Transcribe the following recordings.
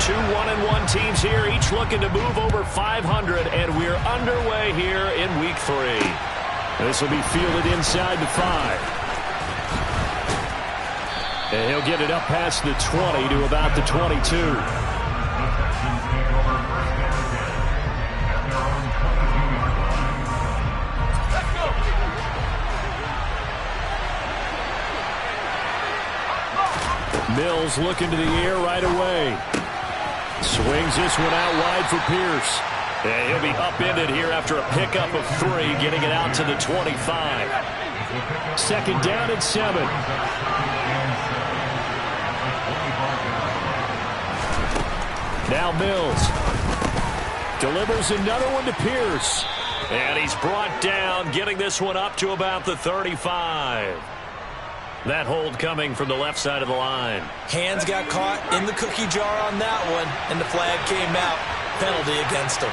Two 1-1 teams here, each looking to move over 500, and we're underway here in Week 3. This will be fielded inside the 5. And he'll get it up past the 20 to about the 22. Mills looking to the air right away. Swings this one out wide for Pierce. And he'll be upended here after a pickup of 3, getting it out to the 25. Second down and 7. Now Mills delivers another one to Pierce. And he's brought down, getting this one up to about the 35. That hold coming from the left side of the line. Hands got caught in the cookie jar on that one, and the flag came out. Penalty against him.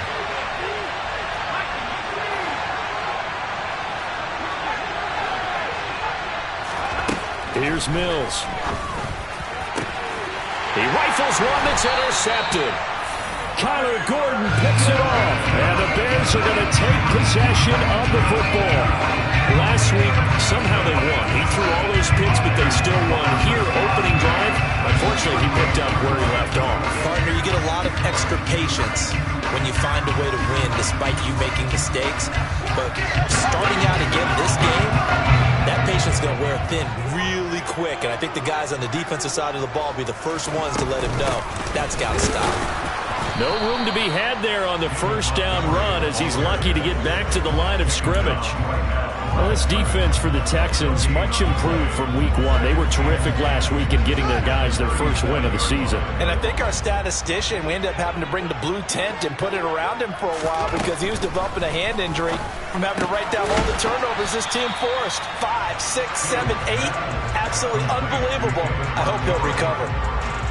Here's Mills. He rifles one that's intercepted. Kyler Gordon picks it off, and the Bears are going to take possession of the football. Last week, somehow they won. He threw all those picks, but they still won. Here, opening drive, unfortunately, he picked up where he left off. Partner, you get a lot of extra patience when you find a way to win despite you making mistakes. But starting out again this game, that patience is going to wear thin really quick. And I think the guys on the defensive side of the ball will be the first ones to let him know that's got to stop. No room to be had there on the first down run as he's lucky to get back to the line of scrimmage. Well, this defense for the Texans much improved from Week 1. They were terrific last week in getting their guys their first win of the season. And I think our statistician, we ended up having to bring the blue tent and put it around him for a while because he was developing a hand injury from having to write down all the turnovers this team forced. 5, 6, 7, 8. Absolutely unbelievable. I hope he'll recover.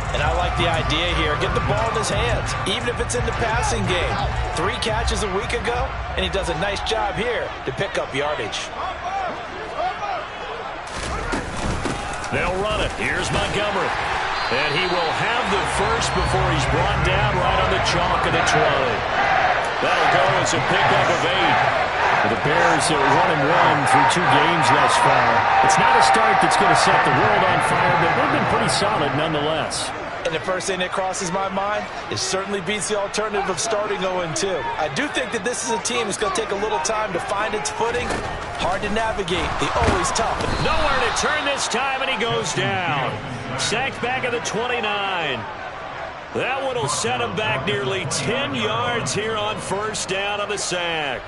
And I like the idea here. Get the ball in his hands, even if it's in the passing game. 3 catches a week ago, and he does a nice job here to pick up yardage. They'll run it. Here's Montgomery. And he will have the first before he's brought down right on the chalk of the 20. That'll go as a pickup of 8. The Bears are 1-1 through 2 games thus far. It's not a start that's going to set the world on fire, but they've been pretty solid nonetheless. And the first thing that crosses my mind is certainly beats the alternative of starting 0-2. I do think that this is a team that's going to take a little time to find its footing. Hard to navigate. They always tough. Nowhere to turn this time, and he goes down. Sacked back at the 29. That one will set him back nearly 10 yards here on first down on the sack.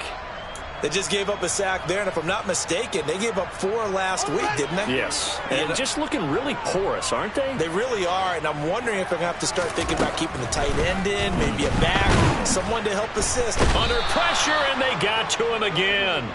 They just gave up a sack there, and if I'm not mistaken, they gave up 4 last week, didn't they? Yes. And just looking really porous, aren't they? They really are, and I'm wondering if they're going to have to start thinking about keeping the tight end in, maybe a back, someone to help assist. Under pressure, and they got to him again.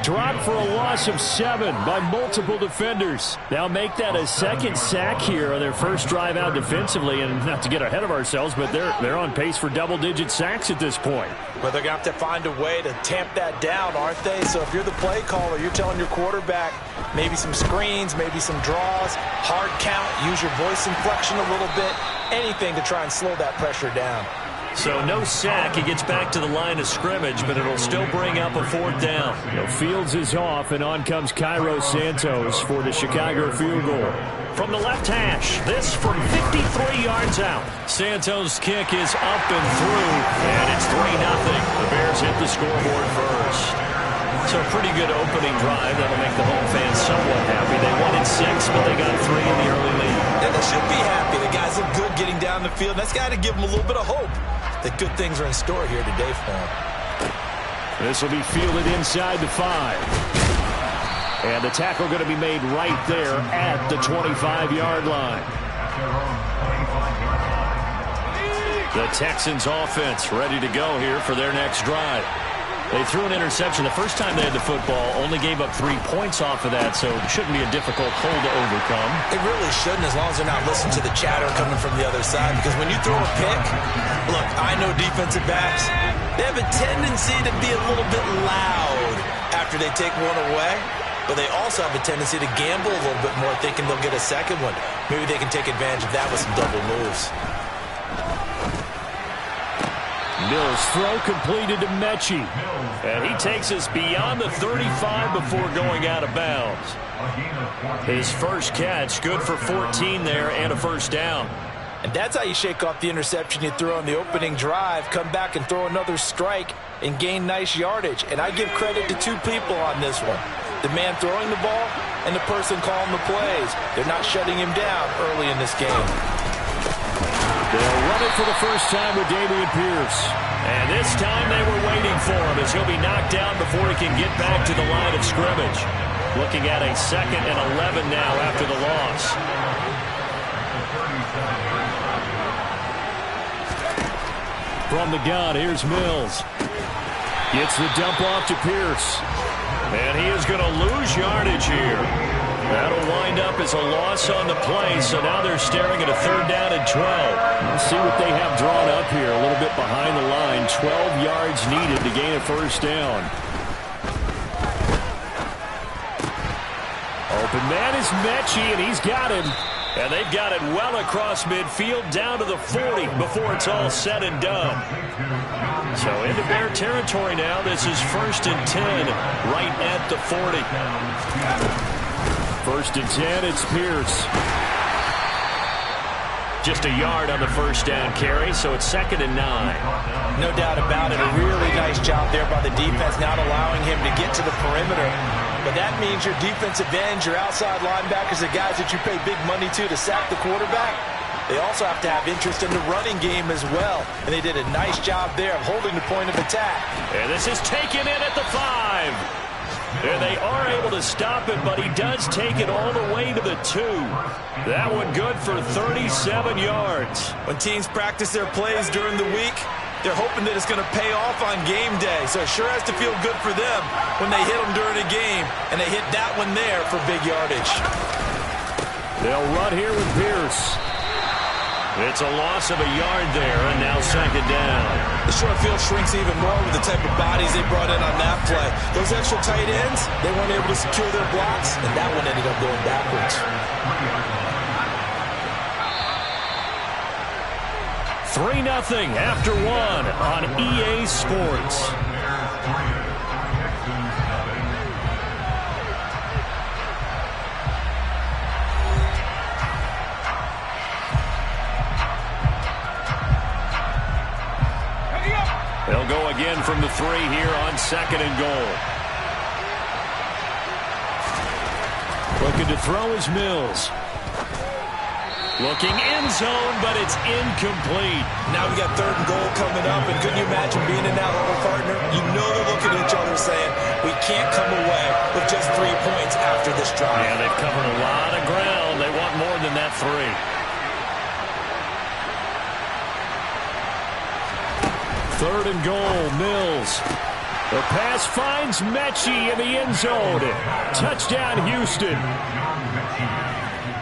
Dropped for a loss of 7 by multiple defenders. They'll make that a second sack here on their first drive out defensively, and not to get ahead of ourselves, but they're on pace for double-digit sacks at this point. Well, they're going to have to find a way to tamp that down, aren't they? So if you're the play caller, you're telling your quarterback maybe some screens, maybe some draws, hard count, use your voice inflection a little bit, anything to try and slow that pressure down. So no sack. He gets back to the line of scrimmage, but it'll still bring up a 4th down. Fields is off, and on comes Cairo Santos for the Chicago field goal. From the left hash, this from 53 yards out. Santos' kick is up and through, and it's 3-0. The Bears hit the scoreboard first. So a pretty good opening drive. That'll make the home fans somewhat happy. They wanted 6, but they got 3 in the early lead. And they should be happy. The guys look good getting down the field. That's got to give them a little bit of hope that good things are in store here today for them. This will be fielded inside the 5. And the tackle going to be made right there at the 25-yard line. The Texans offense ready to go here for their next drive. They threw an interception the first time they had the football, only gave up 3 points off of that, so it shouldn't be a difficult hole to overcome. It really shouldn't, as long as they're not listening to the chatter coming from the other side, because when you throw a pick, look, I know defensive backs, they have a tendency to be a little bit loud after they take one away, but they also have a tendency to gamble a little bit more, thinking they'll get a second one. Maybe they can take advantage of that with some double moves. Mills' throw completed to Mechie. And he takes us beyond the 35 before going out of bounds. His first catch, good for 14 there and a first down. And that's how you shake off the interception you threw on the opening drive, come back and throw another strike and gain nice yardage. And I give credit to two people on this one. The man throwing the ball and the person calling the plays. They're not shutting him down early in this game. They'll run it for the first time with Dameon Pierce. And this time they were waiting for him as he'll be knocked down before he can get back to the line of scrimmage. Looking at a 2nd and 11 now after the loss. From the gun, here's Mills. Gets the dump off to Pierce. And he is going to lose yardage here. That'll wind up as a loss on the play, so now they're staring at a 3rd down and 12. Let's see what they have drawn up here, a little bit behind the line. 12 yards needed to gain a first down. Open man is Mechie, and he's got him. And they've got it well across midfield, down to the 40 before it's all said and done. So into Bear territory now. This is 1st and 10, right at the 40. 1st and 10, it's Pierce. Just a yard on the first down carry, so it's 2nd and 9. No doubt about it. A really nice job there by the defense, not allowing him to get to the perimeter. But that means your defensive ends, your outside linebackers, the guys that you pay big money to sack the quarterback, they also have to have interest in the running game as well. And they did a nice job there of holding the point of attack. And this is taken in at the 5. And they are able to stop it, but he does take it all the way to the 2. That one good for 37 yards. When teams practice their plays during the week, they're hoping that it's going to pay off on game day. So it sure has to feel good for them when they hit them during a game. And they hit that one there for big yardage. They'll run here with Pierce. It's a loss of a yard there, and now 2nd down. The short field shrinks even more with the type of bodies they brought in on that play. Those extra tight ends, they weren't able to secure their blocks, and that one ended up going backwards. 3-0 after 1 on EA Sports. They'll go again from the 3 here on 2nd and goal. Looking to throw is Mills. Looking end zone, but it's incomplete. Now we got 3rd and goal coming up, and couldn't you imagine being in that huddle, partner? You know they're looking at each other saying, we can't come away with just 3 points after this drive. Yeah, they've covered a lot of ground. They want more than that 3. 3rd and goal, Mills. The pass finds Mechie in the end zone. Touchdown, Houston.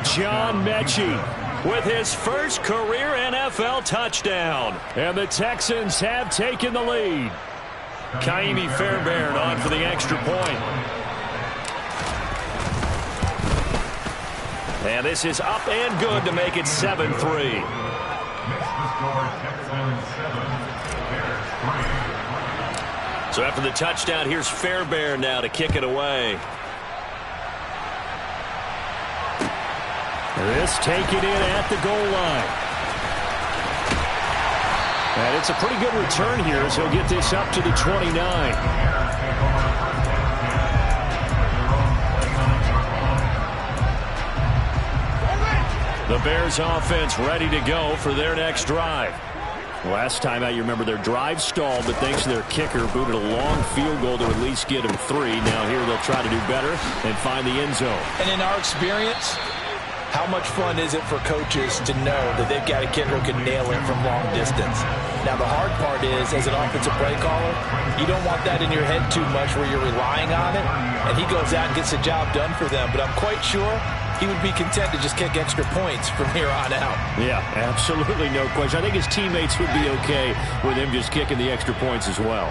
John Mechie with his first career NFL touchdown. And the Texans have taken the lead. Kaimi Fairbairn on for the extra point. And this is up and good to make it 7-3. So after the touchdown, here's Fairbairn now to kick it away. This taken in at the goal line. And it's a pretty good return here as he'll get this up to the 29. The Bears offense ready to go for their next drive. Last time out, you remember their drive stalled, but thanks to their kicker, booted a long field goal to at least get them 3. Now here they'll try to do better and find the end zone. And in our experience, how much fun is it for coaches to know that they've got a kicker who can nail it from long distance? Now, the hard part is, as an offensive play caller, you don't want that in your head too much where you're relying on it, and he goes out and gets the job done for them. But I'm quite sure he would be content to just kick extra points from here on out. Yeah, absolutely no question. I think his teammates would be okay with him just kicking the extra points as well.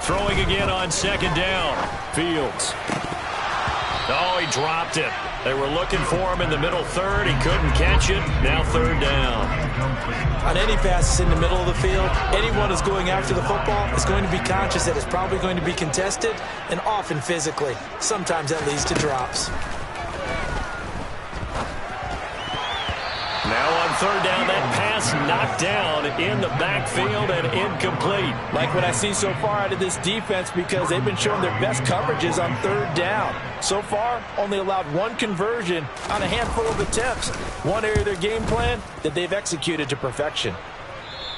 Throwing again on 2nd down. Fields. Oh, he dropped it. They were looking for him in the middle third. He couldn't catch it. Now third down. On any passes in the middle of the field, anyone who's going after the football is going to be conscious that it's probably going to be contested, and often physically. Sometimes that leads to drops. Now on third down, that pass knocked down in the backfield and incomplete. Like what I see so far out of this defense, because they've been showing their best coverages on third down. So far, only allowed one conversion on a handful of attempts. One area of their game plan that they've executed to perfection.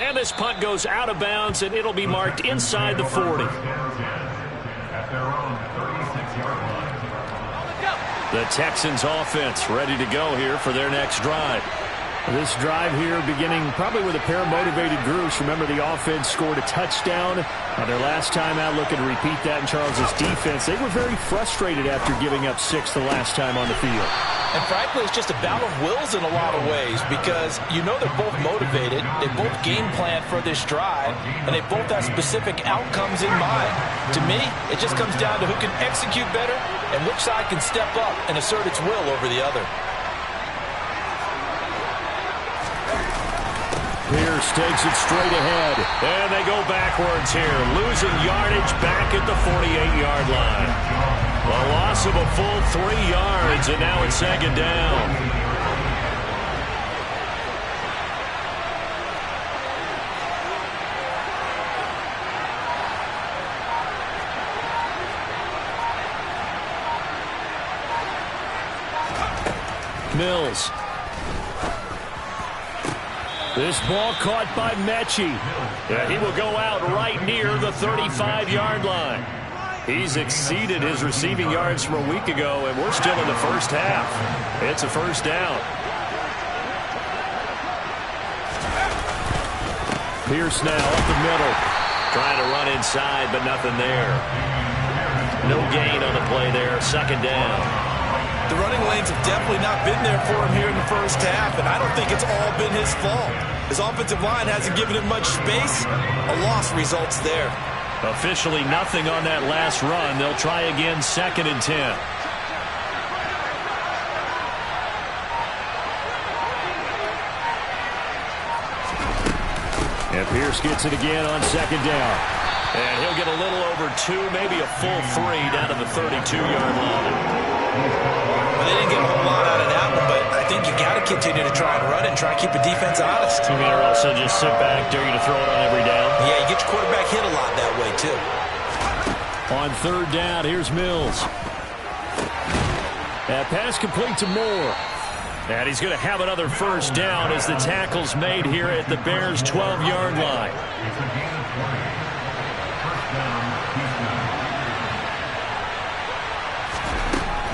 And this punt goes out of bounds, and it'll be marked inside the 40. The Texans offense ready to go here for their next drive. This drive here beginning probably with a pair of motivated groups. Remember, the offense scored a touchdown. Their last time out, looking to repeat that in Charles' defense. They were very frustrated after giving up 6 the last time on the field. And frankly, it's just a battle of wills in a lot of ways, because you know they're both motivated, they both game plan for this drive, and they both have specific outcomes in mind. To me, it just comes down to who can execute better and which side can step up and assert its will over the other. Pierce takes it straight ahead, and they go backwards here, losing yardage back at the 48-yard line. A loss of a full 3 yards, and now it's second down. Mills. This ball caught by Mechie. He will go out right near the 35-yard line. He's exceeded his receiving yards from a week ago, and we're still in the first half. It's a first down. Pierce now up the middle. Trying to run inside, but nothing there. No gain on the play there. Second down. The running lanes have definitely not been there for him here in the first half, and I don't think it's all been his fault. His offensive line hasn't given him much space. A loss results there. Officially nothing on that last run. They'll try again, 2nd and 10. And Pierce gets it again on 2nd down. And he'll get a little over 2, maybe a full 3 down to the 32-yard line. Well, they didn't get a whole lot out of that one, but I think you got to continue to try and run it and try and keep the defense honest. You mean, or else they'll just sit back, dare you to throw it on every down? Yeah, you get your quarterback hit a lot that way, too. On third down, here's Mills. That pass complete to Moore. And he's going to have another first down as the tackle's made here at the Bears' 12-yard line.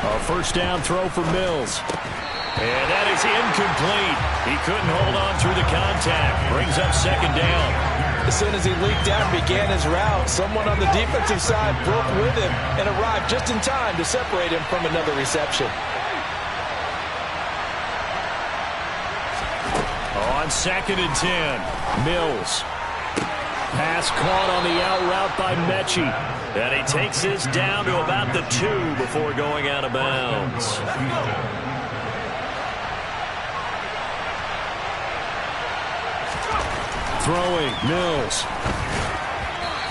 A first down throw for Mills. And that is incomplete. He couldn't hold on through the contact. Brings up second down. As soon as he leaked out and began his route, someone on the defensive side broke with him and arrived just in time to separate him from another reception. On 2nd and 10, Mills. Pass caught on the out route by Mechie. And he takes this down to about the 2 before going out of bounds. Throwing, Mills.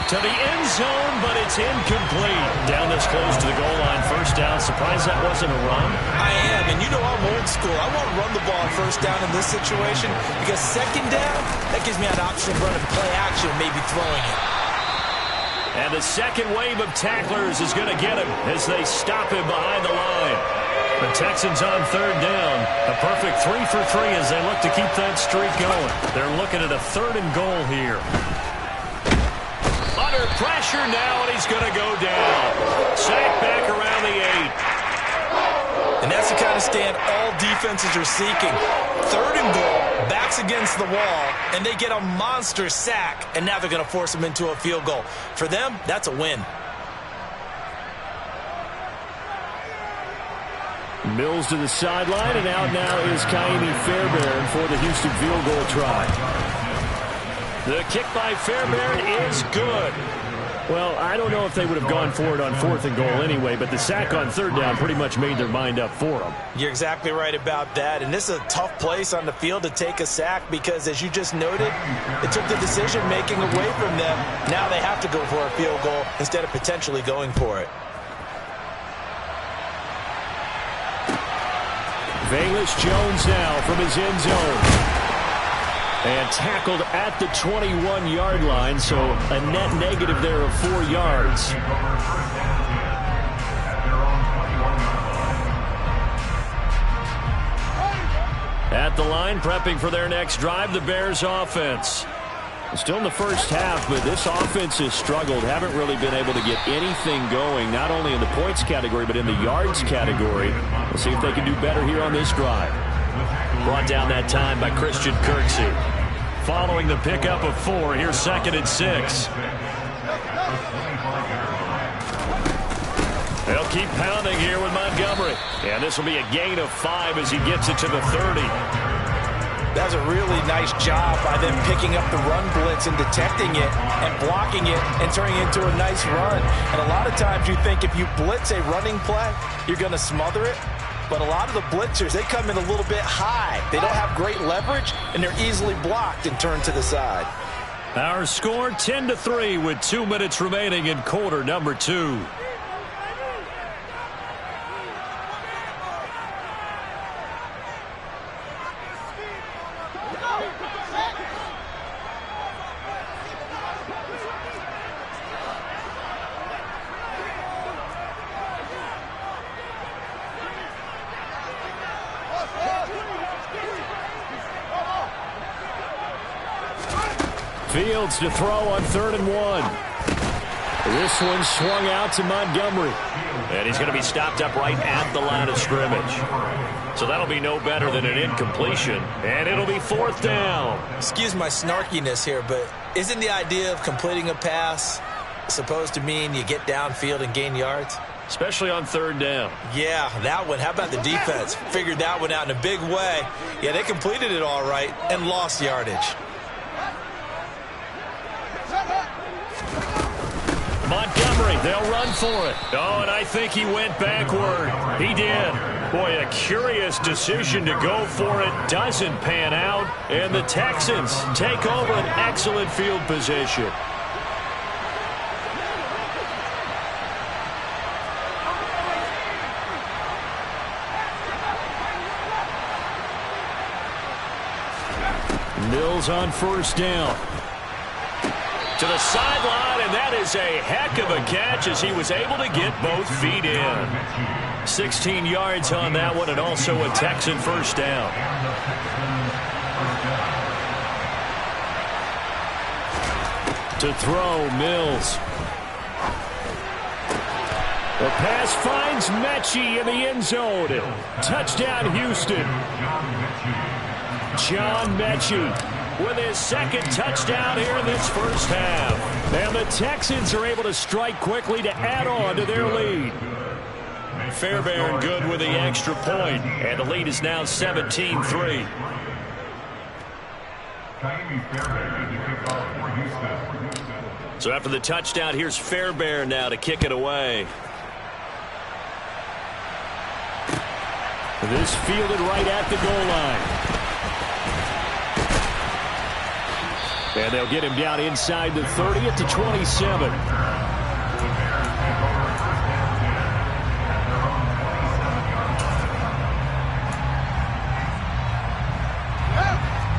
To the end zone, but it's incomplete. Down this close to the goal line. First down. Surprised that wasn't a run? I am, and you know I'm old school. I want to run the ball on first down in this situation because second down, that gives me an option of running play action, maybe throwing it. And the second wave of tacklers is going to get him as they stop him behind the line. The Texans on third down. A perfect 3 for 3 as they look to keep that streak going. They're looking at a 3rd and goal here. Under pressure now, and he's going to go down. Sacked back around the 8. And that's the kind of stand all defenses are seeking. 3rd and goal, backs against the wall, and they get a monster sack, and now they're going to force them into a field goal. For them, that's a win. Mills to the sideline, and out now is Kaimi Fairbairn for the Houston field goal try. The kick by Fairbairn is good. Well, I don't know if they would have gone for it on 4th and goal anyway, but the sack on 3rd down pretty much made their mind up for them. You're exactly right about that, and this is a tough place on the field to take a sack because, as you just noted, it took the decision-making away from them. Now they have to go for a field goal instead of potentially going for it. Velus Jones now from his end zone. And tackled at the 21-yard line, so a net negative there of 4 yards. At the line, prepping for their next drive, the Bears offense. Still in the first half, but this offense has struggled. Haven't really been able to get anything going, not only in the points category, but in the yards category. We'll see if they can do better here on this drive. Brought down that time by Christian Kirksey. Following the pickup of 4, here's 2nd and 6. They'll keep pounding here with Montgomery. And this will be a gain of 5 as he gets it to the 30. That's a really nice job by them picking up the run blitz and detecting it and blocking it and turning it into a nice run. And a lot of times you think if you blitz a running play, you're going to smother it. But a lot of the blitzers, they come in a little bit high. They don't have great leverage, and they're easily blocked and turned to the side. Our score 10-3 with 2 minutes remaining in quarter number 2. Fields to throw on 3rd and 1. This one swung out to Montgomery. And he's going to be stopped up right at the line of scrimmage. So that'll be no better than an incompletion. And it'll be 4th down. Excuse my snarkiness here, but isn't the idea of completing a pass supposed to mean you get downfield and gain yards? Especially on 3rd down. Yeah, that one. How about the defense? Figured that one out in a big way. Yeah, they completed it all right and lost yardage. Montgomery, they'll run for it. Oh, and I think he went backward. He did. Boy, a curious decision to go for it. Doesn't pan out. And the Texans take over an excellent field position. Mills on 1st down. To the sideline, and that is a heck of a catch as he was able to get both feet in. 16 yards on that one, and also a Texan 1st down. To throw, Mills. The pass finds Mechie in the end zone. Touchdown, Houston. John Mechie with his 2nd touchdown here in this first half. And the Texans are able to strike quickly to add on to their lead. Fairbairn good with the extra point, and the lead is now 17-3. So after the touchdown, here's Fairbairn now to kick it away. This fielded right at the goal line. And they'll get him down inside the 30 at the 27.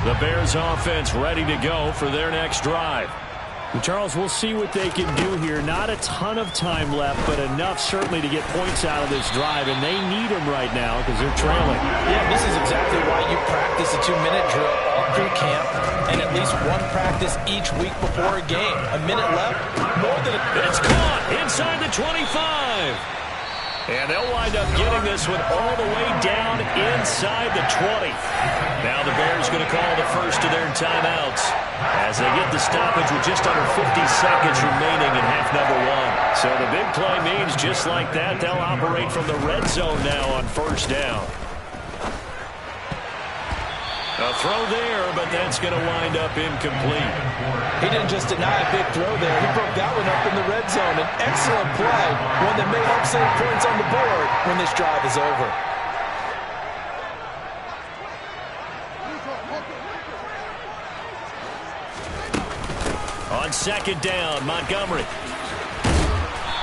The Bears offense ready to go for their next drive. Charles, we'll see what they can do here. Not a ton of time left, but enough certainly to get points out of this drive, and they need them right now because they're trailing. Yeah, this is exactly why you practice a 2-minute drill all through camp and at least one practice each week before a game. A minute left, more than It's caught inside the 25. And they'll wind up getting this one all the way down inside the 20. Now the Bears going to call the first of their timeouts as they get the stoppage with just under 50 seconds remaining in half number 1. So the big play means just like that, they'll operate from the red zone now on 1st down. A throw there, but that's going to wind up incomplete. He didn't just deny a big throw there. He broke that one up in the red zone. An excellent play, one that may help save points on the board when this drive is over. On second down, Montgomery.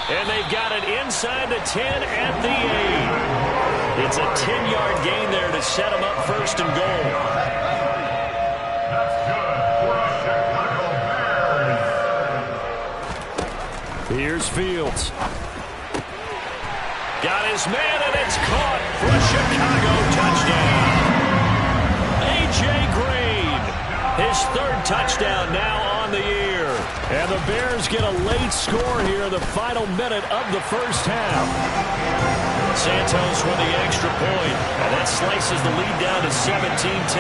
And they've got it inside the 10 at the 8. It's a 10-yard gain there to set them up first and goal. Here's Fields. Got his man, and it's caught for a Chicago touchdown. A.J. Green, his third touchdown now on the year. And the Bears get a late score here in the final minute of the first half. Santos with the extra point, and that slices the lead down to 17-10.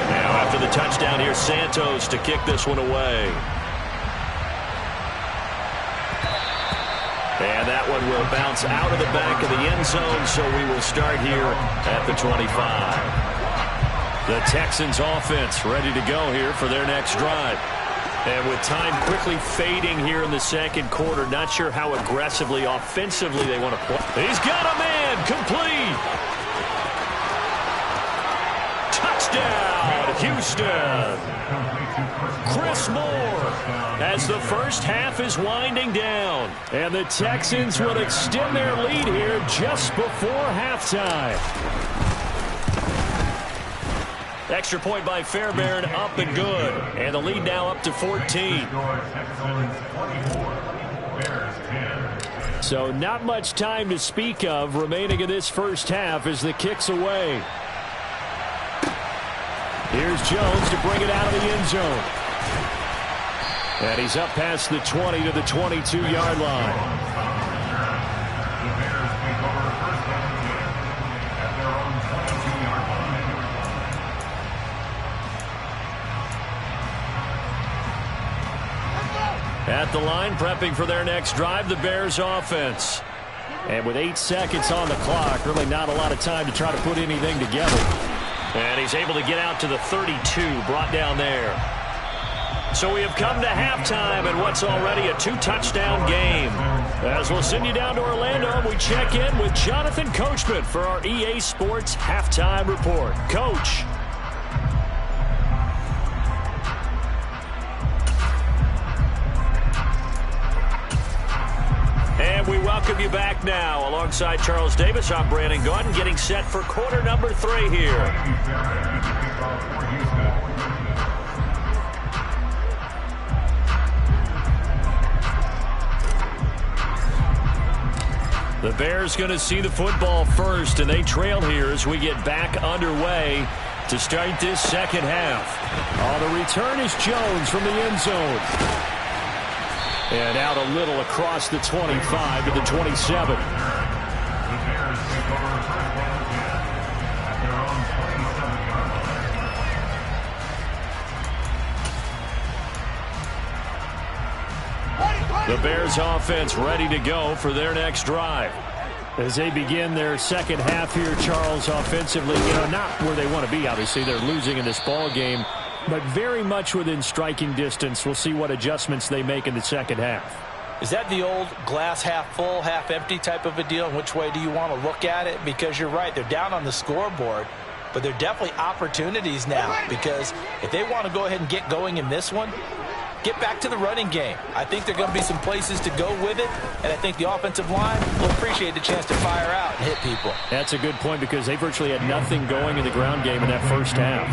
Now after the touchdown, here's Santos to kick this one away. And that one will bounce out of the back of the end zone, so we will start here at the 25. The Texans offense ready to go here for their next drive. And with time quickly fading here in the second quarter, not sure how aggressively, offensively they want to play. He's got a man, complete. Touchdown, Houston. Chris Moore as the first half is winding down. And the Texans will extend their lead here just before halftime. Extra point by Fairbairn, up and good. And the lead now up to 14. So not much time to speak of remaining in this first half as the kick's away. Here's Jones to bring it out of the end zone. And he's up past the 20 to the 22-yard line. At the line, prepping for their next drive, the Bears offense. And with 8 seconds on the clock, really not a lot of time to try to put anything together. And he's able to get out to the 32, brought down there. So we have come to halftime in what's already a 2-touchdown game. As we'll send you down to Orlando, we check in with Jonathan Coachman for our EA Sports Halftime Report. Coach. And we welcome you back now. Alongside Charles Davis, I'm Brandon Gaudin, getting set for quarter number 3 here. The Bears going to see the football first, and they trail here as we get back underway to start this second half. Oh, the return is Jones from the end zone. And out a little across the 25 to the 27. The Bears offense ready to go for their next drive. As they begin their second half here, Charles, offensively, not where they want to be, obviously. They're losing in this ball game, but very much within striking distance. We'll see what adjustments they make in the second half. Is that the old glass half full, half empty type of a deal? And which way do you want to look at it? Because you're right, they're down on the scoreboard, but they're definitely opportunities now, because if they want to go ahead and get going in this one, get back to the running game. I think there are going to be some places to go with it, and I think the offensive line will appreciate the chance to fire out and hit people. That's a good point, because they virtually had nothing going in the ground game in that first half.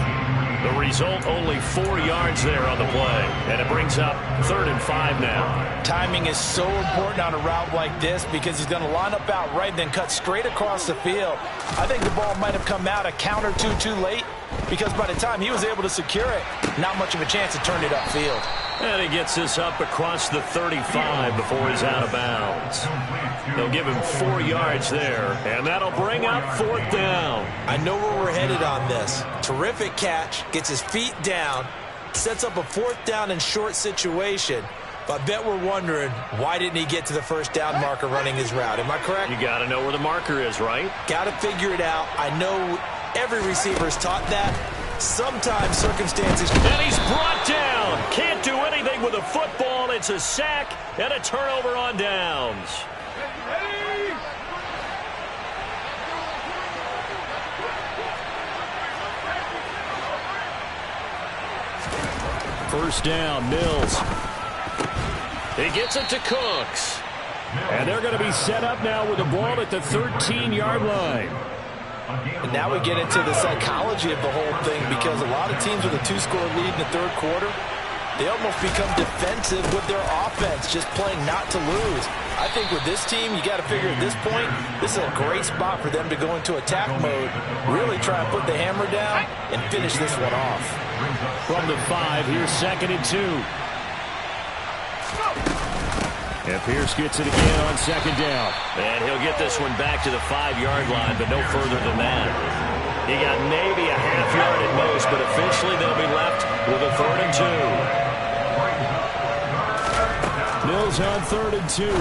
The result, only 4 yards there on the play, and it brings up 3rd and 5 now. Timing is so important on a route like this, because he's going to line up out right, then cut straight across the field. I think the ball might have come out a count or two too late, because by the time he was able to secure it, not much of a chance to turn it upfield. And he gets this up across the 35 before he's out of bounds. They'll give him 4 yards there, and that'll bring up 4th down. I know where we're headed on this. Terrific catch, gets his feet down, sets up a 4th down and short situation. But I bet we're wondering, why didn't he get to the first down marker running his route? Am I correct? You got to know where the marker is, right? Got to figure it out. I know every receiver is taught that, Sometimes circumstances... And he's brought down. Can't do anything with a football. It's a sack and a turnover on downs. First down, Mills. He gets it to Cooks. And they're going to be set up now with the ball at the 13-yard line. And now we get into the psychology of the whole thing, because a lot of teams with a 2-score lead in the third quarter, they almost become defensive with their offense, just playing not to lose. I think with this team, you got to figure at this point, this is a great spot for them to go into attack mode, really try and put the hammer down and finish this one off. From the 5, here's 2nd and 2. And Pierce gets it again on 2nd down. And he'll get this one back to the 5-yard line, but no further than that. He got maybe a half yard at most, but officially they'll be left with a 3rd and 2. Mills on 3rd and 2.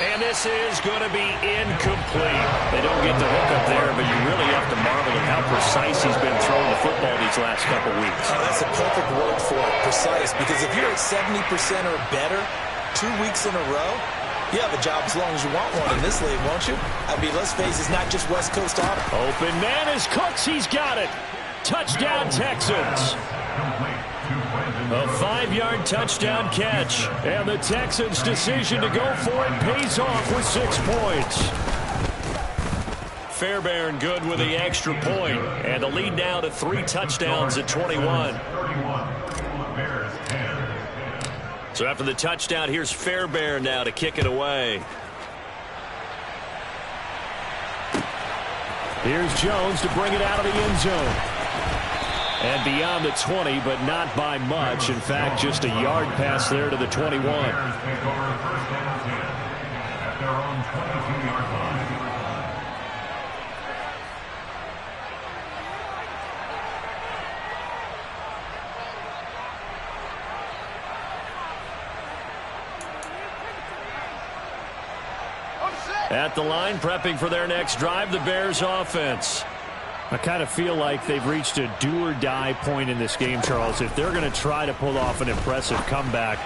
And this is going to be incomplete. They don't get the hook up there, but you really have to marvel at how precise he's been throwing the football these last couple weeks. Oh, that's a perfect word for it, precise, because if you're at 70% or better 2 weeks in a row, you have a job as long as you want one in this league, won't you? I mean, let's face it, it's not just West Coast Auto. Open man is Cooks. He's got it. Touchdown, Texans. A 5-yard touchdown catch. And the Texans' decision to go for it pays off with 6 points. Fairbairn good with the extra point. And the lead now to 3 touchdowns at 21. So after the touchdown, here's Fairbairn now to kick it away. Here's Jones to bring it out of the end zone. And beyond the 20, but not by much. In fact, just a yard pass there to the 21. At the line, prepping for their next drive, the Bears offense. I kind of feel like they've reached a do-or-die point in this game, Charles. If they're going to try to pull off an impressive comeback,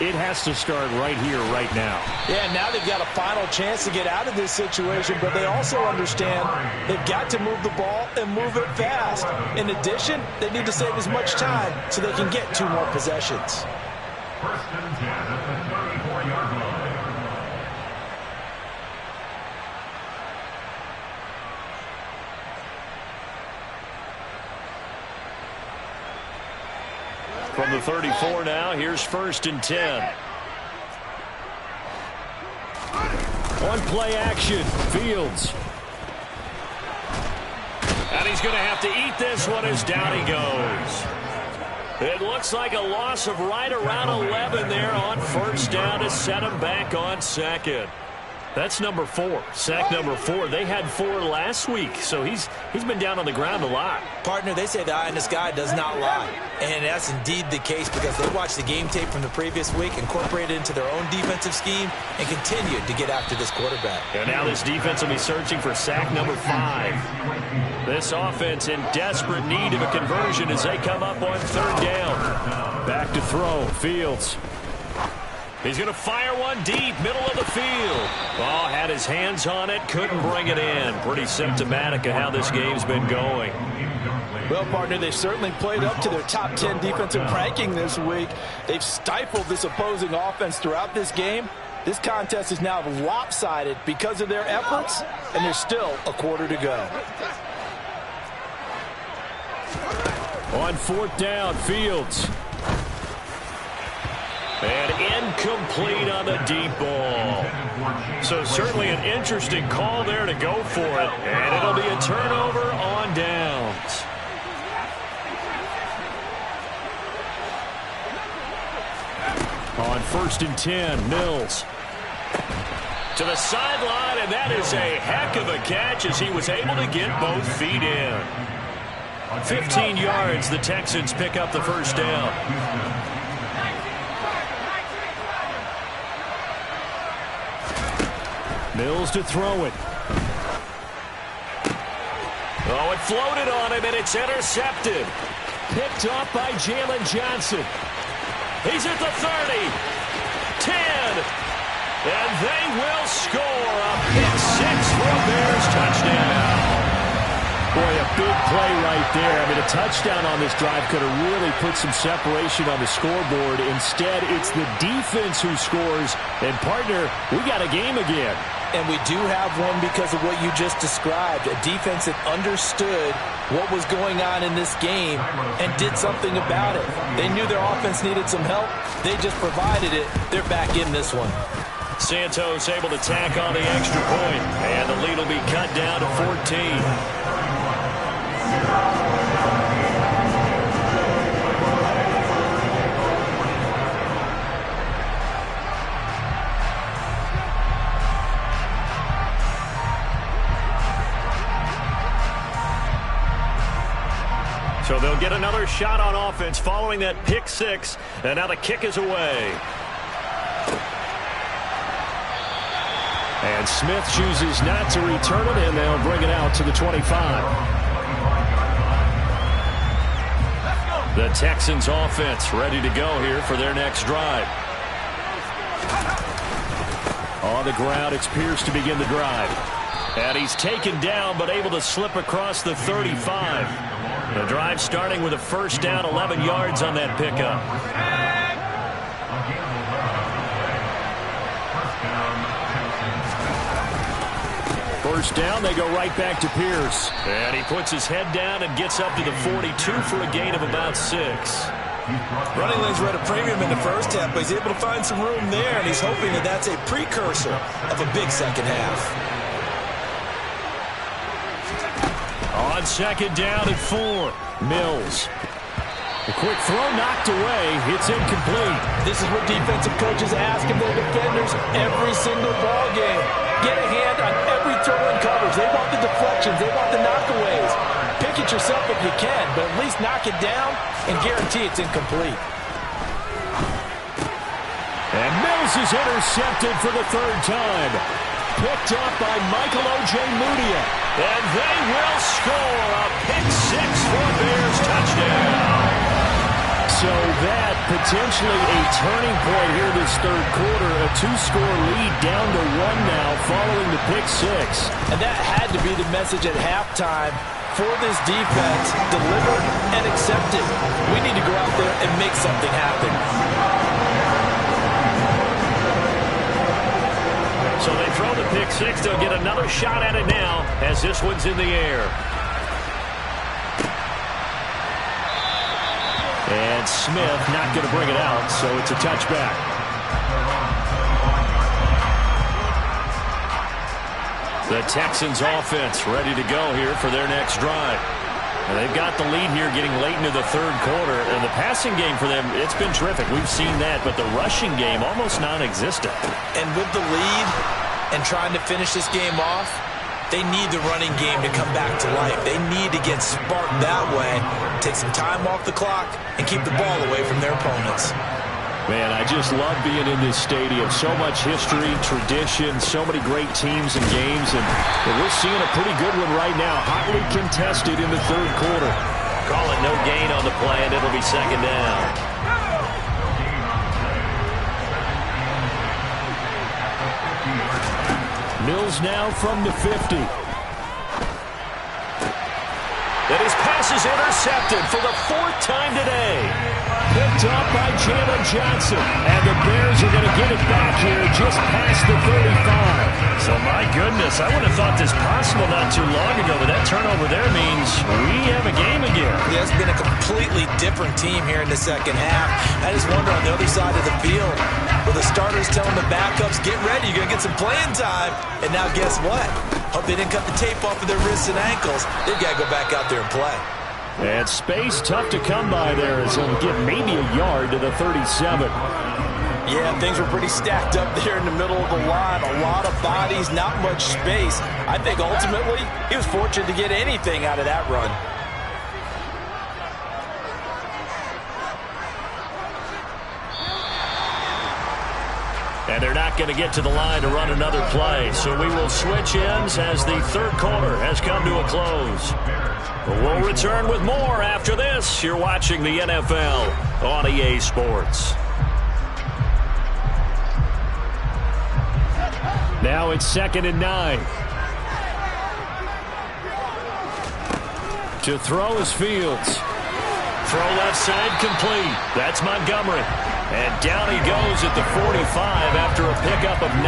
it has to start right here, right now. Yeah, now they've got a final chance to get out of this situation, but they also understand they've got to move the ball and move it fast. In addition, they need to save as much time so they can get 2 more possessions. First and 10 at the 34-yard line. From the 34 now, here's 1st and 10. On play action, Fields. And he's going to have to eat this one as down he goes. It looks like a loss of right around 11 there on 1st down to set him back on 2nd. That's number 4, sack number 4. They had 4 last week, so he's been down on the ground a lot. Partner, they say the eye in the sky does not lie. And that's indeed the case, because they watched the game tape from the previous week, incorporated it into their own defensive scheme, and continued to get after this quarterback. And now this defense will be searching for sack number 5. This offense in desperate need of a conversion as they come up on 3rd down. Back to throw, Fields. He's going to fire one deep, middle of the field. Oh, had his hands on it, couldn't bring it in. Pretty symptomatic of how this game's been going. Well, partner, they've certainly played up to their top 10 defensive ranking this week. They've stifled this opposing offense throughout this game. This contest is now lopsided because of their efforts, and there's still a quarter to go. On 4th down, Fields. And incomplete on the deep ball. So certainly an interesting call there to go for it. And it'll be a turnover on downs. On 1st and 10, Mills. To the sideline, and that is a heck of a catch as he was able to get both feet in. 15 yards, the Texans pick up the 1st down. Mills to throw it. Oh, it floated on him, and it's intercepted. Picked off by Jalen Johnson. He's at the 30, 10, and they will score a pick six for a Bears touchdown. Boy, a big play right there. I mean, a touchdown on this drive could have really put some separation on the scoreboard. Instead, it's the defense who scores. And, partner, we got a game again. And we do have one because of what you just described. A defense that understood what was going on in this game and did something about it. They knew their offense needed some help. They just provided it. They're back in this one. Santos able to tack on the extra point, and the lead will be cut down to 14. So they'll get another shot on offense following that pick six, and now the kick is away. And Smith chooses not to return it, and they'll bring it out to the 25. The Texans offense ready to go here for their next drive. On the ground, it's Pierce to begin the drive. And he's taken down, but able to slip across the 35. The drive starting with a first down, 11 yards on that pickup. First down, they go right back to Pierce. And he puts his head down and gets up to the 42 for a gain of about 6. Running lanes were at a premium in the first half, but he's able to find some room there, and he's hoping that that's a precursor of a big second half. On second down at 4, Mills. A quick throw knocked away. It's incomplete. This is what defensive coaches ask of their defenders every single ball game. Get a hand on every throw in coverage. They want the deflections. They want the knockaways. Pick it yourself if you can, but at least knock it down and guarantee it's incomplete. And Mills is intercepted for the third time. Picked up by Michael Ojemudia. And they will score a pick six for Bears touchdown. So that potentially a turning point here this third quarter. A 2-score lead down to 1 now following the pick six. And that had to be the message at halftime for this defense. Deliver and accept it. We need to go out there and make something happen. So they throw the pick six. They'll get another shot at it now as this one's in the air. And Smith not going to bring it out, so it's a touchback. The Texans offense ready to go here for their next drive. And they've got the lead here getting late into the third quarter. And the passing game for them, it's been terrific. We've seen that, but the rushing game almost non-existent. And with the lead and trying to finish this game off, they need the running game to come back to life. They need to get sparked that way, take some time off the clock, and keep the ball away from their opponents. Man, I just love being in this stadium. So much history, tradition, so many great teams and games. And we're seeing a pretty good one right now, hotly contested in the third quarter. Call it no gain on the play, and it'll be second down. Mills now from the 50. And his pass is intercepted for the 4th time today. Picked up by Jalen Johnson. And the Bears are going to get it back here just past the 35. So, my goodness, I would have thought this possible not too long ago, but that turnover there means we have a game again. Yeah, it's been a completely different team here in the second half. I just wonder on the other side of the field, where the starters telling the backups, get ready, you're going to get some playing time. And now guess what? Hope they didn't cut the tape off of their wrists and ankles. They've got to go back out there and play. And space tough to come by there as he'll get maybe a yard to the 37. Yeah, things were pretty stacked up there in the middle of the line. A lot of bodies, not much space. I think ultimately he was fortunate to get anything out of that run. And they're not going to get to the line to run another play. So we will switch ends as the third quarter has come to a close. But we'll return with more after this. You're watching the NFL on EA Sports. Now it's 2nd and 9. To throw is Fields. Throw left side complete. That's Montgomery. And down he goes at the 45 after a pickup of 9.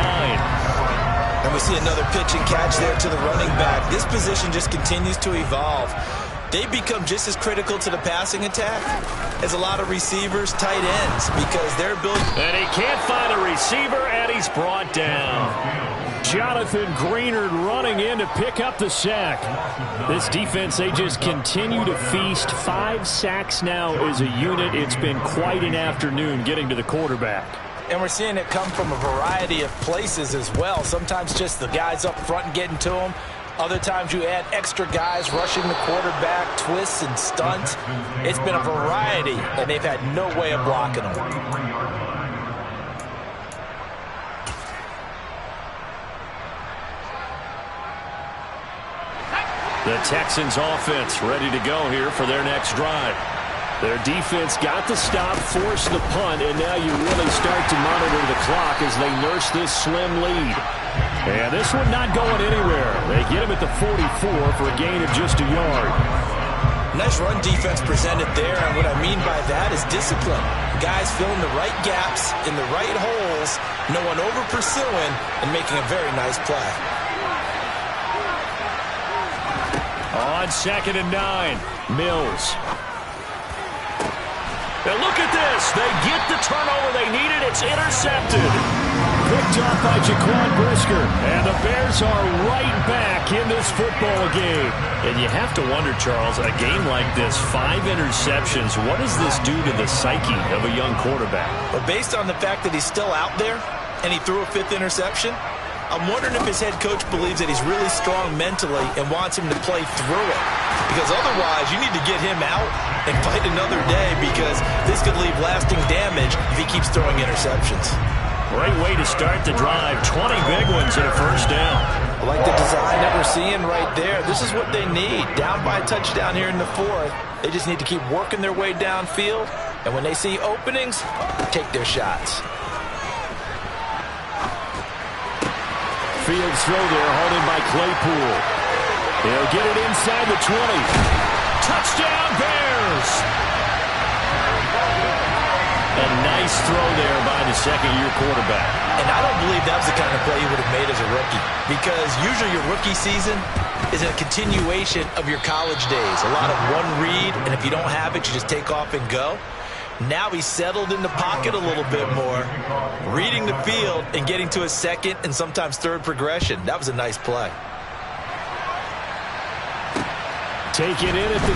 And we see another pitch and catch there to the running back. This position just continues to evolve. They become just as critical to the passing attack as a lot of receivers, tight ends, because their ability... And he can't find a receiver, and he's brought down. Jonathan Greenard running in to pick up the sack. This defense, they just continue to feast. 5 sacks now as a unit. It's been quite an afternoon getting to the quarterback. And we're seeing it come from a variety of places as well. Sometimes just the guys up front and getting to them. Other times you add extra guys rushing the quarterback, twists and stunts. It's been a variety, and they've had no way of blocking them. The Texans offense ready to go here for their next drive. Their defense got the stop, forced the punt, and now you really start to monitor the clock as they nurse this slim lead. And this one not going anywhere. They get him at the 44 for a gain of just a yard. Nice run defense presented there, and what I mean by that is discipline. Guys filling the right gaps in the right holes, no one over-pursuing, and making a very nice play. On 2nd and 9, Mills. And look at this. They get the turnover they needed. It's intercepted. Picked off by Jaquan Brisker. And the Bears are right back in this football game. And you have to wonder, Charles, a game like this, 5 interceptions, what does this do to the psyche of a young quarterback? But based on the fact that he's still out there and he threw a 5th interception, I'm wondering if his head coach believes that he's really strong mentally and wants him to play through it. Because otherwise, you need to get him out and fight another day, because this could leave lasting damage if he keeps throwing interceptions. Great way to start the drive. 20 big ones and a first down. I like the design that we're seeing right there. This is what they need. Down by a touchdown here in the 4th. They just need to keep working their way downfield. And when they see openings, take their shots. Fields throw there, hauled in by Claypool. They'll get it inside the 20. Touchdown, Bears! A nice throw there by the second-year quarterback. And I don't believe that was the kind of play he would have made as a rookie, because usually your rookie season is a continuation of your college days. A lot of one read, and if you don't have it, you just take off and go. Now he's settled in the pocket a little bit more, reading the field and getting to his second and sometimes third progression. That was a nice play. Taken in at the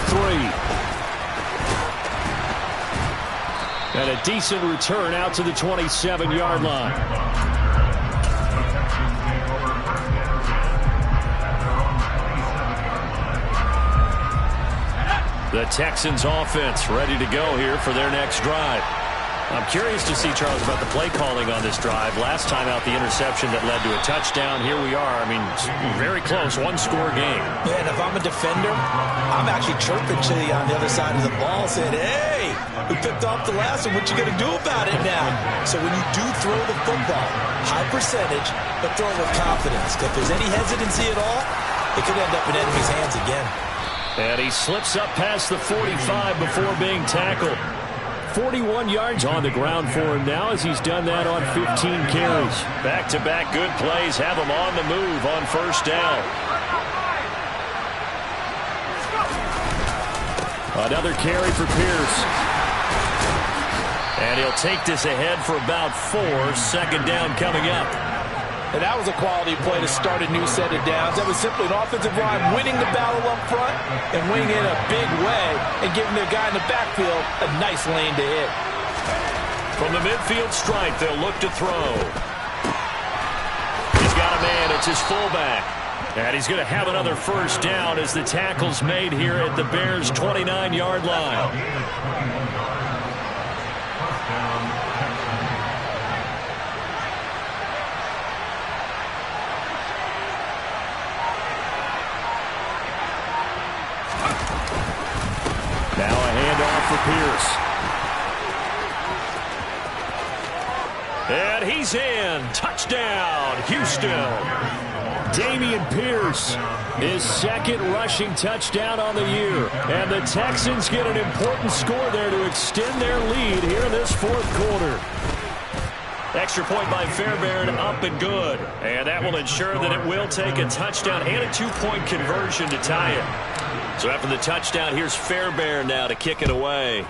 3. And a decent return out to the 27-yard line. The Texans offense ready to go here for their next drive. I'm curious to see, Charles, about the play calling on this drive. Last time out, the interception that led to a touchdown. Here we are. I mean, very close, one-score game. Man, if I'm a defender, I'm actually chirping to you on the other side of the ball, saying, hey, we picked off the last one. What you going to do about it now? So when you do throw the football, high percentage, but throw it with confidence. If there's any hesitancy at all, it could end up in enemy's hands again. And he slips up past the 45 before being tackled. 41 yards on the ground for him now as he's done that on 15 carries. Back-to-back good plays have him on the move on first down. Another carry for Pierce. And he'll take this ahead for about 4. Second down coming up. And that was a quality play to start a new set of downs. That was simply an offensive line winning the battle up front and winning it in a big way and giving their guy in the backfield a nice lane to hit. From the midfield stripe, they'll look to throw. He's got a man. It's his fullback. And he's going to have another first down as the tackle's made here at the Bears' 29-yard line. is in. Touchdown, Houston. Dameon Pierce, his second rushing touchdown on the year. And the Texans get an important score there to extend their lead here in this fourth quarter. Extra point by Fairbairn, up and good. And that will ensure that it will take a touchdown and a two-point conversion to tie it. So after the touchdown, here's Fairbairn now to kick it away.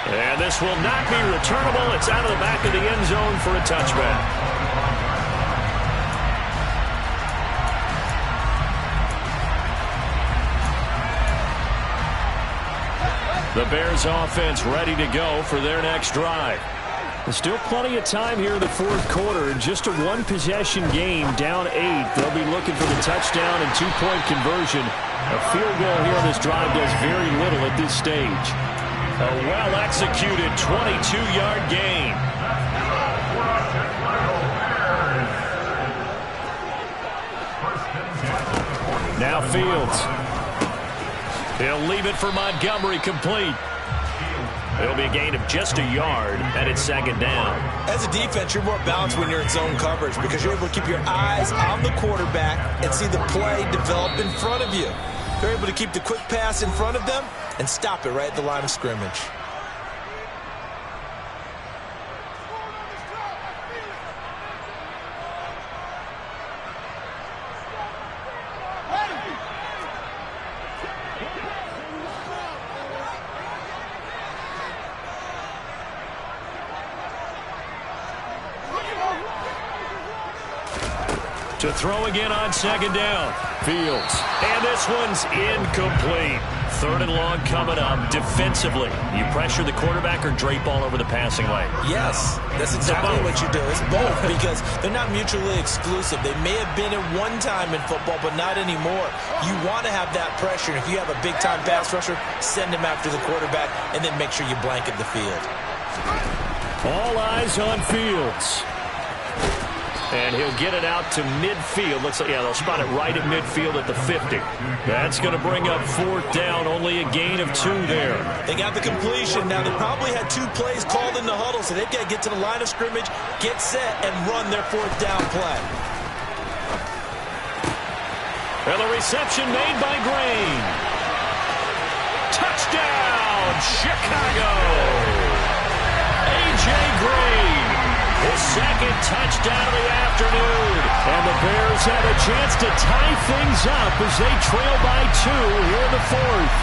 And this will not be returnable. It's out of the back of the end zone for a touchback. The Bears offense ready to go for their next drive. There's still plenty of time here in the fourth quarter. In just a one-possession game, down 8. They'll be looking for the touchdown and two-point conversion. A field goal here on this drive does very little at this stage. A well-executed 22-yard gain. Now Fields. He'll leave it for Montgomery, complete. It'll be a gain of just a yard, and it's second down. As a defense, you're more balanced when you're in zone coverage because you're able to keep your eyes on the quarterback and see the play develop in front of you. You're able to keep the quick pass in front of them and stop it right at the line of scrimmage. To throw again on second down. Fields. And this one's incomplete. Third and long coming up. Defensively, you pressure the quarterback or drape all over the passing lane? Yes, that's exactly what you do. It's both because they're not mutually exclusive. They may have been at one time in football, but not anymore. You want to have that pressure. And if you have a big-time pass rusher, send him after the quarterback and then make sure you blanket the field. All eyes on Fields. And he'll get it out to midfield. Looks like, yeah, they'll spot it right at midfield at the 50. That's going to bring up fourth down. Only a gain of 2 there. They got the completion. Now, they probably had 2 plays called in the huddle, so they've got to get to the line of scrimmage, get set, and run their fourth down play. And the reception made by Green. Touchdown, Chicago. A.J. Green. His second touchdown of the afternoon. And the Bears have a chance to tie things up as they trail by 2 here in the fourth.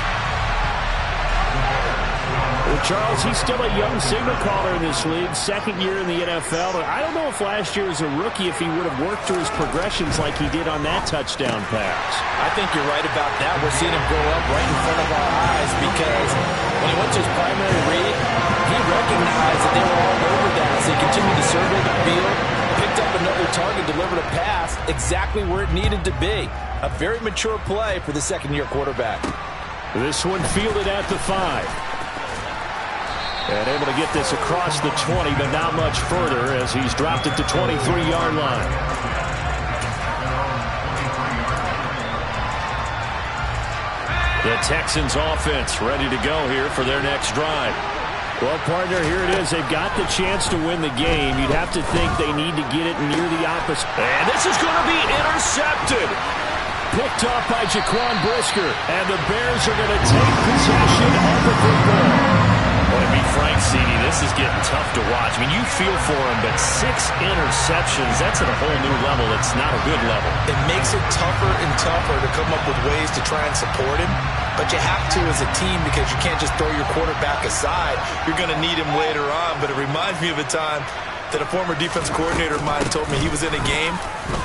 Well, Charles, he's still a young signal caller in this league, second year in the NFL. I don't know if last year as a rookie if he would have worked through his progressions like he did on that touchdown pass. I think you're right about that. We're seeing him grow up right in front of our eyes because when he went to his primary read, he recognized that they were all over that as they continued to survey the field, picked up another target, delivered a pass exactly where it needed to be. A very mature play for the second-year quarterback. This one fielded at the 5. And able to get this across the 20, but not much further as he's dropped it to 23-yard line. The Texans offense ready to go here for their next drive. Well, partner, here it is. They've got the chance to win the game. You'd have to think they need to get it near the opposite. And this is going to be intercepted. Picked off by Jaquan Brisker. And the Bears are going to take possession of the football. Well, to be frank, CD, this is getting tough to watch. I mean, you feel for him, but 6 interceptions, that's at a whole new level. It's not a good level. It makes it tougher and tougher to come up with ways to try and support him. But you have to as a team because you can't just throw your quarterback aside. You're going to need him later on. But it reminds me of a time that a former defense coordinator of mine told me he was in a game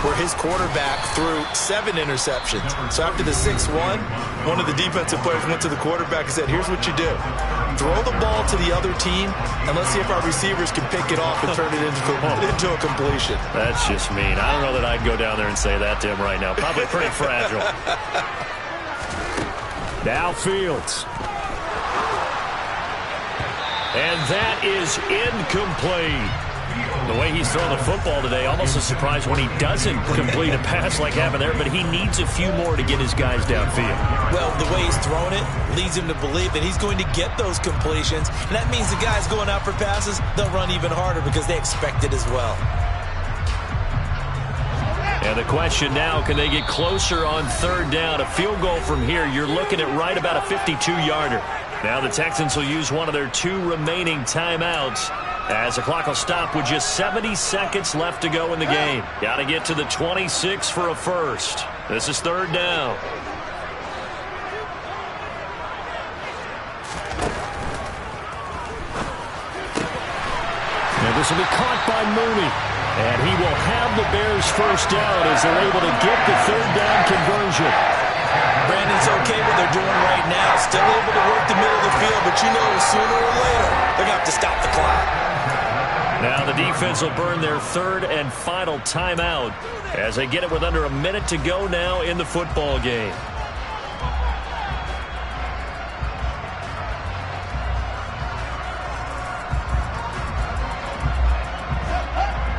where his quarterback threw 7 interceptions. So after the 6-1, one of the defensive players went to the quarterback and said, here's what you do. Throw the ball to the other team, and let's see if our receivers can pick it off and turn it into a completion. That's just mean. I don't know that I'd go down there and say that to him right now. Probably pretty fragile. Now Fields. And that is incomplete. The way he's throwing the football today, almost a surprise when he doesn't complete a pass like happened there, but he needs a few more to get his guys downfield. Well, the way he's throwing it leads him to believe that he's going to get those completions, and that means the guys going out for passes, they'll run even harder because they expect it as well. And the question now, can they get closer on third down? A field goal from here, you're looking at right about a 52-yarder. Now the Texans will use one of their 2 remaining timeouts as the clock will stop with just 70 seconds left to go in the game. Got to get to the 26 for a first. This is third down. And this will be caught by Mooney. And he will have the Bears first down as they're able to get the third down conversion. Brandon's okay what they're doing right now. Still able to work the middle of the field, but you know sooner or later they're going to have to stop the clock. Now the defense will burn their third and final timeout as they get it with under a minute to go now in the football game.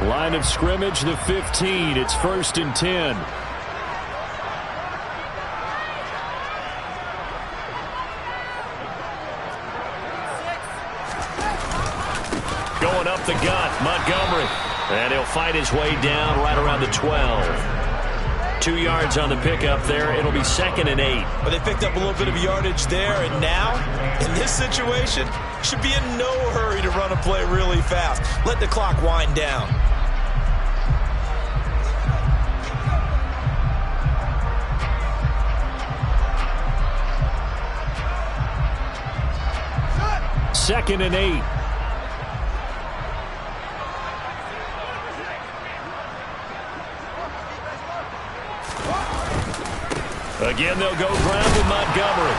Line of scrimmage, the 15. It's 1st and 10. Going up the gut, Montgomery. And he'll fight his way down right around the 12. 2 yards on the pickup there. It'll be 2nd and 8. But they picked up a little bit of yardage there, and now, in this situation, should be in no hurry to run a play really fast. Let the clock wind down. Second and 8. Again, they'll go ground with Montgomery.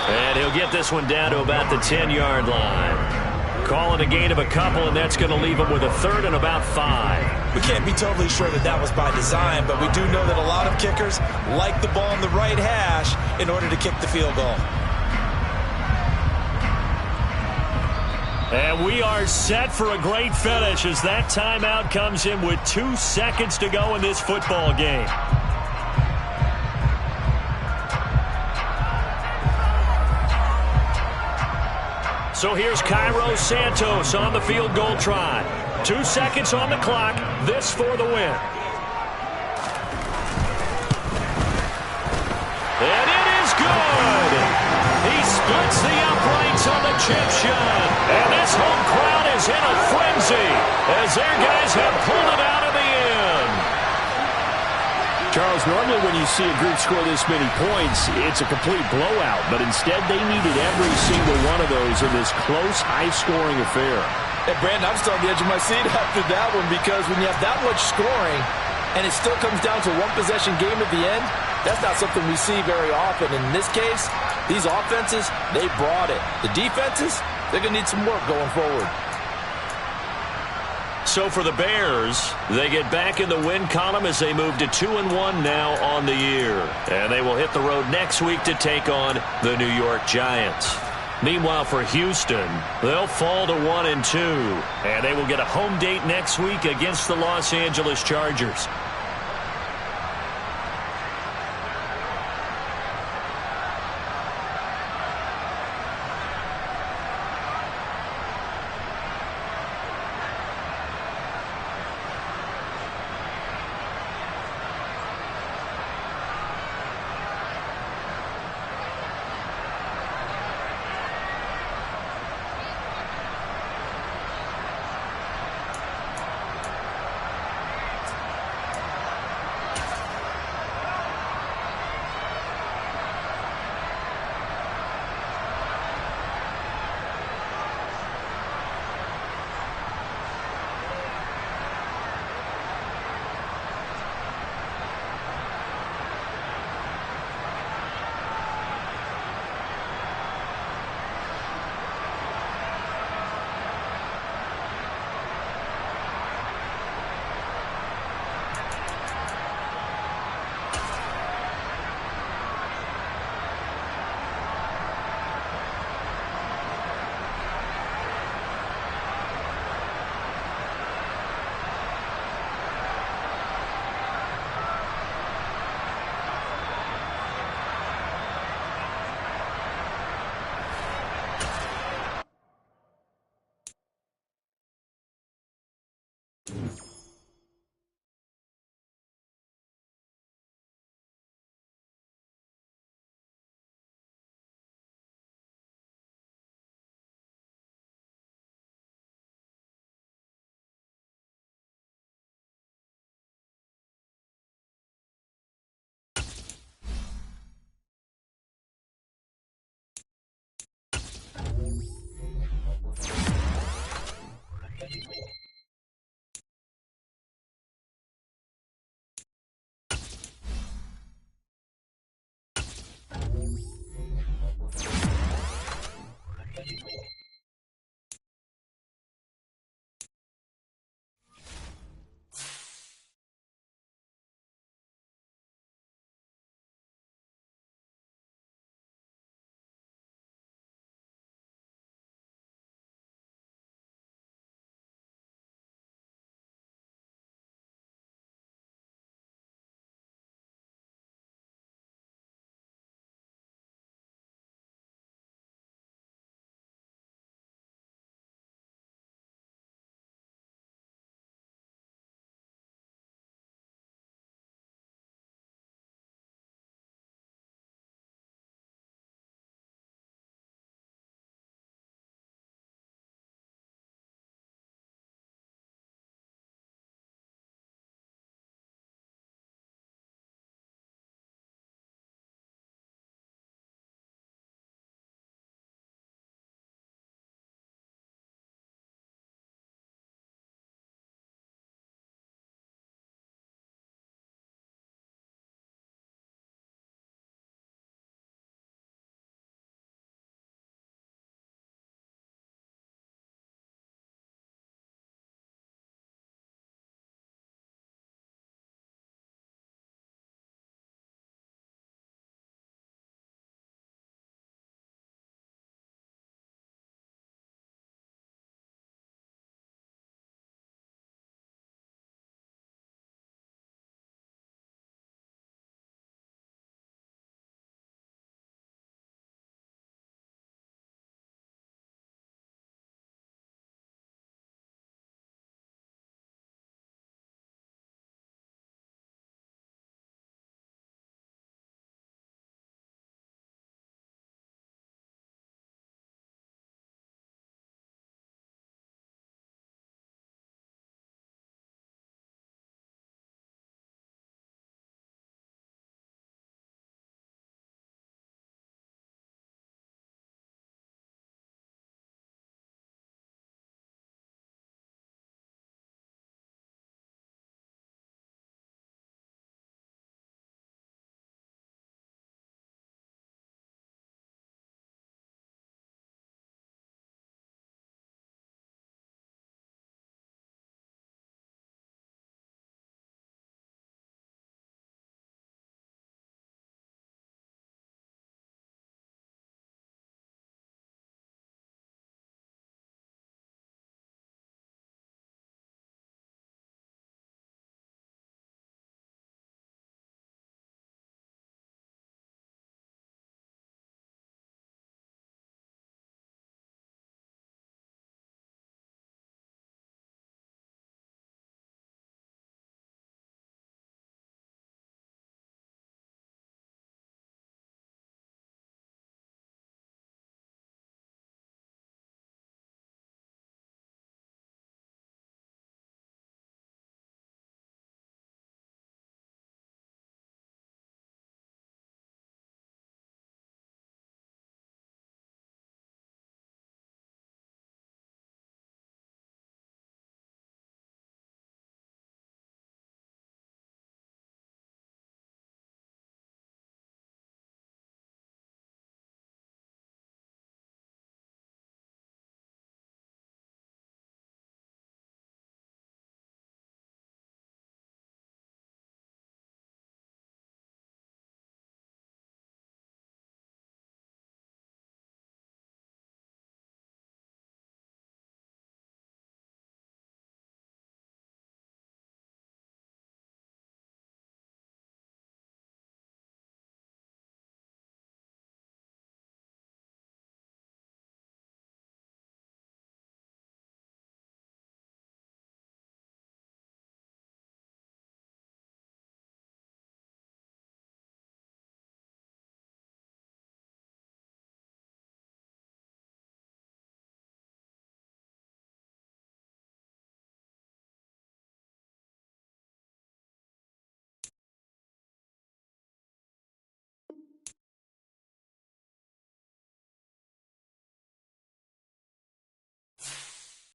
And he'll get this one down to about the 10-yard line. Calling a gain of a couple, and that's going to leave him with a 3rd and about 5. We can't be totally sure that that was by design, but we do know that a lot of kickers like the ball on the right hash in order to kick the field goal. And we are set for a great finish as that timeout comes in with 2 seconds to go in this football game. So here's Cairo Santos on the field goal try. 2 seconds on the clock. This for the win. And it is good. He splits the uprights on the chip shot. And this home crowd is in a frenzy as their guys have pulled it out of the end. Charles, normally when you see a group score this many points, it's a complete blowout. But instead, they needed every single one of those in this close, high-scoring affair. Hey, Brandon, I'm still on the edge of my seat after that one because when you have that much scoring and it still comes down to a one-possession game at the end, that's not something we see very often. In this case, these offenses, they brought it. The defenses, they're going to need some work going forward. So for the Bears, they get back in the win column as they move to 2-1 now on the year. And they will hit the road next week to take on the New York Giants. Meanwhile, for Houston, they'll fall to 1-2. And they will get a home date next week against the Los Angeles Chargers.